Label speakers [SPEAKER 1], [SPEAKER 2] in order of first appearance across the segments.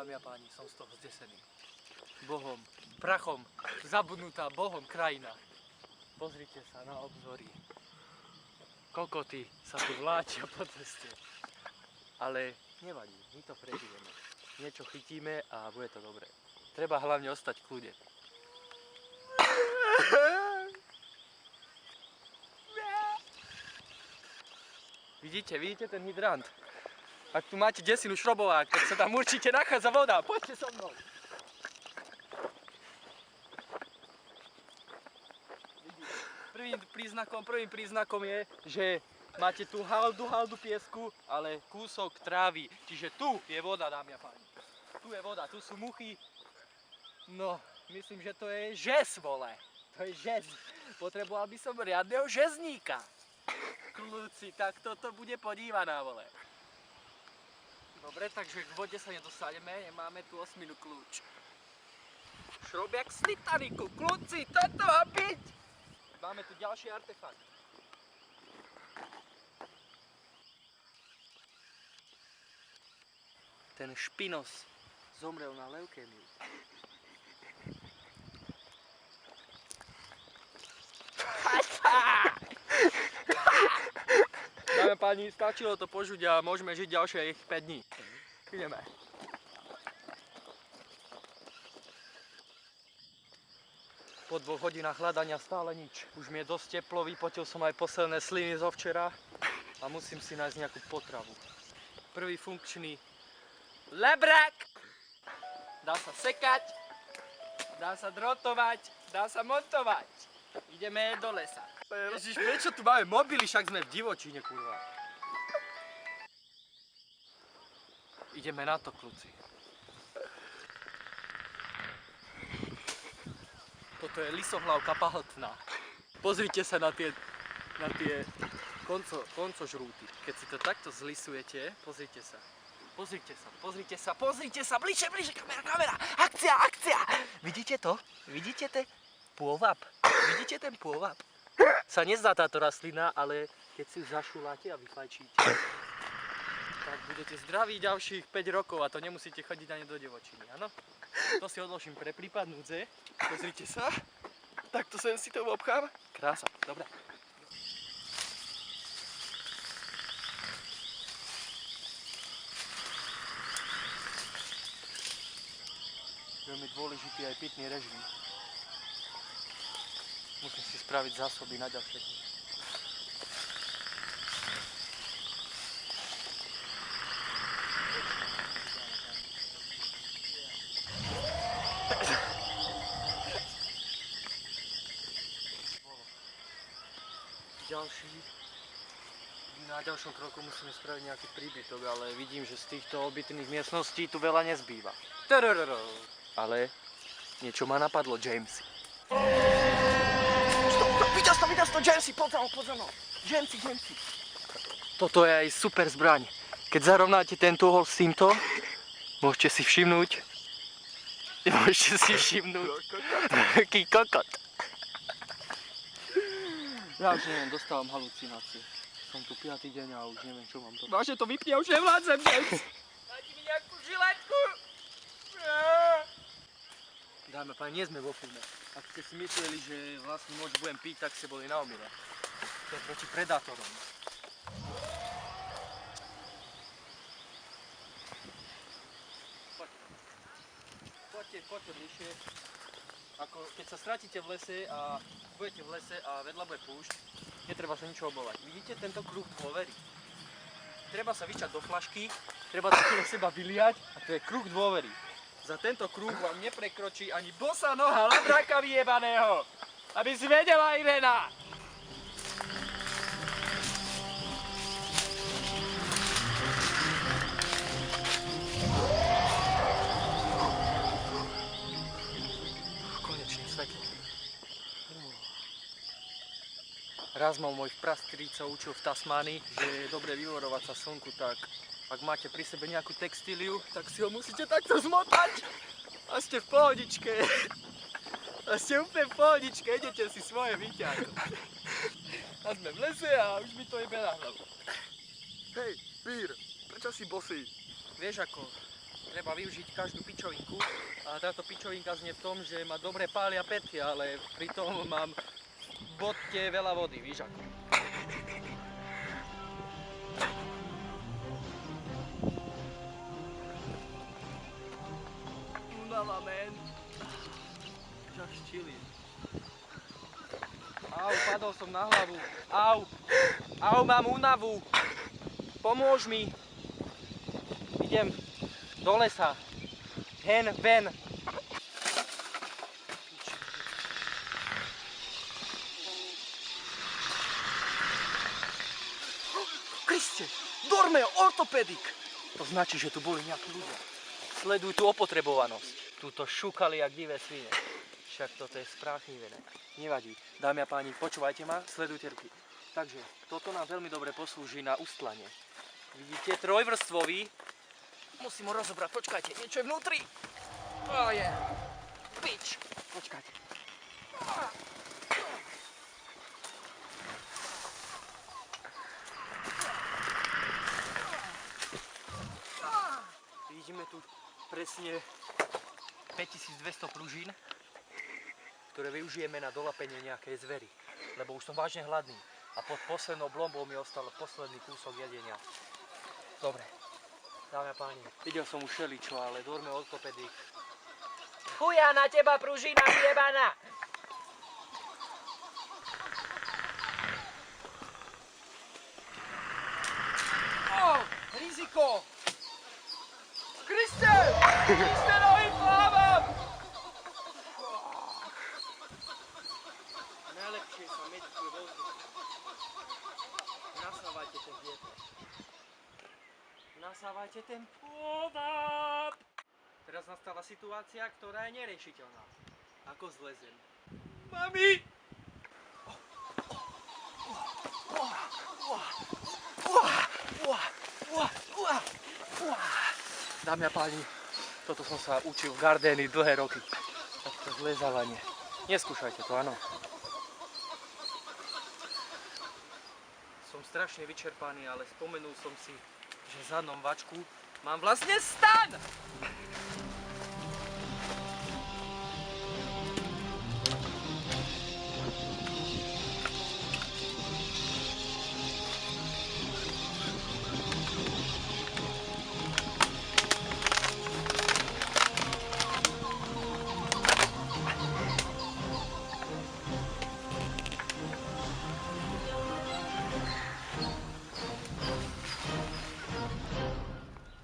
[SPEAKER 1] dámy a páni, som z toho zdesený. Bohom, prachom, zabudnutá Bohom krajina. Pozrite sa na obzory. Kokoty sa tu vláčia po ceste. Ale nevadí, my to prežijeme. Niečo chytíme a bude to dobré. Treba hlavne ostať v kľude. Vidíte ten hydrant? Ak tu máte desinu šrobovák, tak sa tam určite nachádza voda. Poďte so mnou. Prvým príznakom je, že máte tu haldu piesku, ale kúsok trávy. Čiže tu je voda, dámy a páni. Tu je voda, tu sú muchy. No, myslím, že to je žez, vole. To je žez. Potreboval by som riadneho žezníka. Kľúci, tak toto bude podívaná, vole. Dobre, takže k vode sa nedostaneme, máme tu 8 kľúč. Šrobiak z Titaniku, kľúci, toto má byť! Máme tu ďalší artefakt. Ten špinos zomrel na leukémiu. Dáme páni, stačilo to požuť a môžeme žiť ďalších 5 dní. Ideme. Po 2 hodinách hľadania stále nič. Už mi je dosť teplo, vypotil som aj posledné sliny zo včera a musím si nájsť nejakú potravu. Prvý funkčný lebrák. Dá sa sekať, dá sa drotovať, dá sa montovať. Ideme do lesa. Ježiš, prečo tu máme mobily, však sme v divočine, kurva. Ideme na to, kľúci. Toto je lisohlavka pahltná. Pozrite sa na tie koncožrúty. Keď si to takto zlisujete, pozrite sa. Pozrite sa, bližšie, kamera, akcia! Vidíte to? Vidíte ten pôvab? Vidíte ten pôvab? Sa nezdá táto rastlina, ale keď si ju zašuláte a vyfajčíte, tak budete zdraví ďalších 5 rokov a to nemusíte chodiť ani do divočiny, áno? To si odložím pre prípad núdze. Pozrite sa. Takto sem si to obchám. Krása, dobre. Veľmi dôležitý aj pitný režim. Musím si spraviť zásoby na ďalšie dni. Na ďalšom kroku musíme spraviť nejaký príbytok, ale vidím, že z týchto obytných miestností tu veľa nezbýva. Ale niečo ma napadlo, Jamesy. Videl to, Jamesy, poď za mnou. Jamesy. Toto je aj super zbraň. Keď zarovnáte tento uhol s týmto, môžete si všimnúť, taký kokot. Ja už neviem, dostávam halucinácie. Som tu 5. deň a už neviem, čo mám to. Váže to vypni, ja už nevládzem, James. Dajte mi nejakú žiletku. Dáme páni, nie sme vo filme. Ak ste si mysleli, že vlastne moc budem piť, tak ste boli na omyle. To je proti predátorom. Poďte bližšie. Ako keď sa stratíte v lese a budete v lese a vedľa bude púšť, netreba sa ničo obávať. Vidíte tento kruh dôvery? Treba sa vyčať do flašky, treba to okolo seba vyliať a to je kruh dôvery. Za tento kruh vám neprekročí ani bosá noha labráka vyjebaného. Aby si vedela, Irena! Konečne svetlo. Raz ma môj prastrica učil v Tasmánii, že je dobre vyvorovať sa slnku, tak ak máte pri sebe nejakú textíliu, tak si ho musíte takto zmotať a ste v pohodičke. A ste úplne v pohodičke, idete si svoje vyťahnuť. A sme v lese a už mi to jebe na hlavu.
[SPEAKER 2] Hej, Pír, prečo si bosý?
[SPEAKER 1] Vieš ako, treba využiť každú pičovinku. A táto pičovinka znie v tom, že ma dobre pália pety, ale pritom mám v bodke veľa vody, víš ako. Unava, man. Just chilling. Au, padol som na hlavu. Au, au, mám únavu. Pomôž mi. Idem do lesa. Hen, ven. Kriste, dorme, ortopédik. To značí, že tu boli nejakí ľudia. Sleduj tú opotrebovanosť. Tuto šúkali jak divé svine. Však toto je spráchnivené. Nevadí. Dámy a páni, počúvajte ma, sledujte ruky. Takže, toto nám veľmi dobre poslúži na ustlanie. Vidíte, trojvrstvový. Musím ho rozobrať, počkajte, niečo je vnútri. Oh je. Pič. Počkajte. Vidíme tu presne 5200 pružín, ktoré využijeme na dolapenie nejakej zvery, lebo už som vážne hladný a pod poslednou blombou mi ostal posledný kúsok jedenia. Dobre, dámy a páni, videl som už všeličo, ale dorme ortopédik. Chuja na teba, pružina vyjebaná! Oh, riziko! Kriste! Kriste, nohy plávam! Najlepšie sa medikuje vo vzduchu. Nasávajte ten vietor. Nasávajte ten pôvab. Teraz nastala situácia, ktorá je neriešiteľná. Ako zlezem? Mami! Dámy a páni, toto som sa učil v Gardény dlhé roky. Takto zlezávanie. Neskúšajte to, áno. Som strašne vyčerpaný, ale spomenul som si, že v zadnom vačku mám vlastne stan!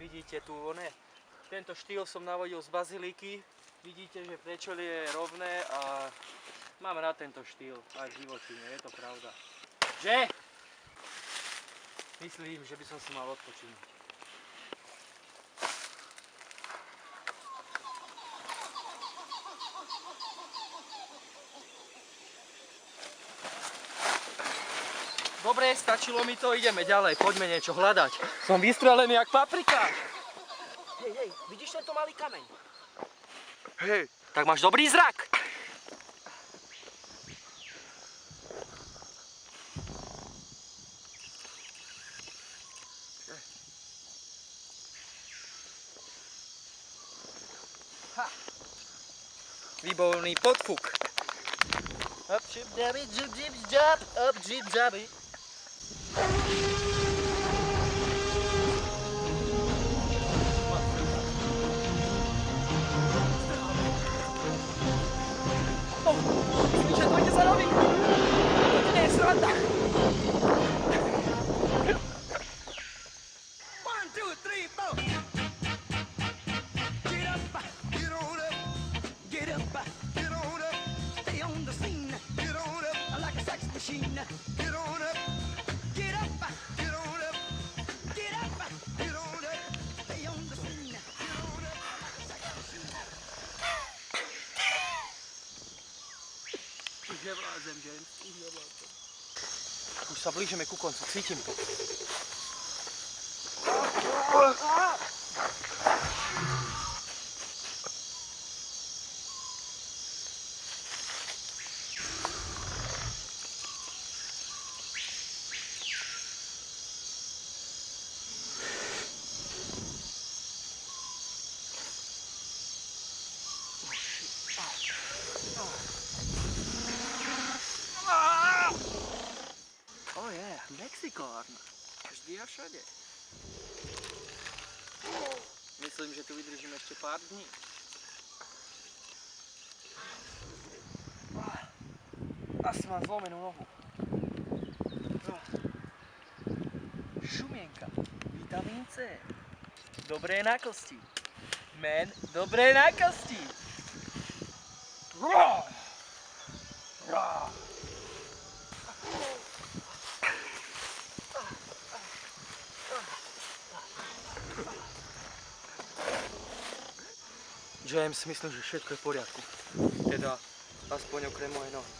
[SPEAKER 1] Vidíte tu, tento štýl som navodil z baziliky. Vidíte, že prečolie je rovné a mám rád tento štýl aj v živočine, je to pravda. Že? Myslím, že by som si mal odpočinúť. Dobre, stačilo mi to, ideme ďalej, poďme niečo hľadať. Som vystrelený jak paprika. Hej, vidíš tento malý kameň? Hej. Tak máš dobrý zrak. Ha. Výborný podfuk. Up, jib, jabby, jib, jib, jab, up, jib, jabby. Že to ide za nami. To nie je sranda. 1, 2, 3, 4. Get up, get on up. Get up, get on up. Stay on the scene. Get on up like a sex machine. Get on up. Get up, get on up. Get up, get on up. Stay on the scene. Get on up like a sex machine. Už nevládzem, James, už nevládzem. Už sa blížime ku koncu, cítim to. Mexikárna. Vždy a všade. Myslím, že tu vydržíme ešte pár dní. Asi mám zlomenú nohu. Šumienka. Vitamín C. Dobré na kosti. Men, dobré na kosti. James, myslím, že všetko je v poriadku. Teda, aspoň okrem mojej nohy.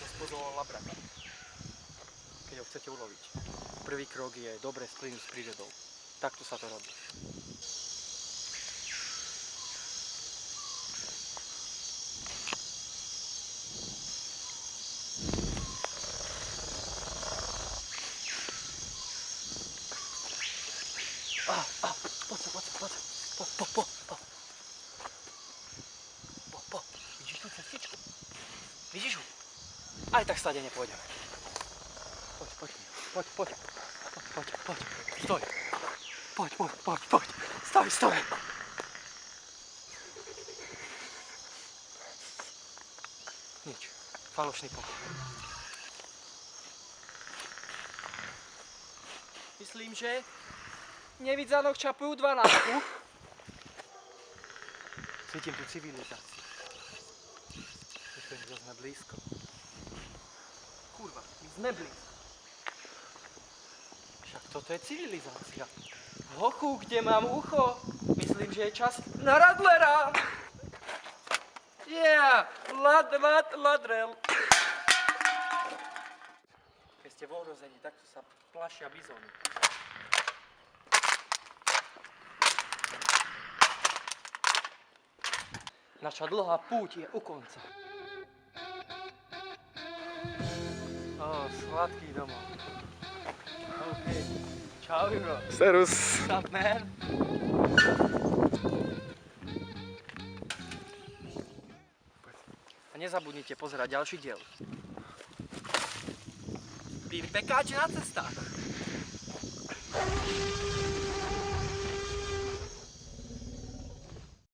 [SPEAKER 1] Sa spozoval labraka, keď ho chcete uloviť. Prvý krok je dobre splínuť s prírodou. Takto sa to robí. Po. Vidíš tú cestičku? Vidíš ju? Aj tak stade nepôjdeme. Poď. Stoj. Poď. Stoj. Nič. Falošný pokoj. Myslím, že nevidzanok čapujú 12. Cítim tu civilizáciu. Myslím, že sme blízko. Kurva, my sme blízko. Však toto je civilizácia. Hochu, kde mám ucho? Myslím, že je čas na radlera. Yeah, ladrel. Keď ste v ohrození, takto sa plašia bizóny. Naša dlhá púť je u konca. Sladký domov. OK. Čau, Juro.
[SPEAKER 2] Serus.
[SPEAKER 1] Sup, man? A nezabudnite pozerať ďalší diel. Pír pekáč na cestách.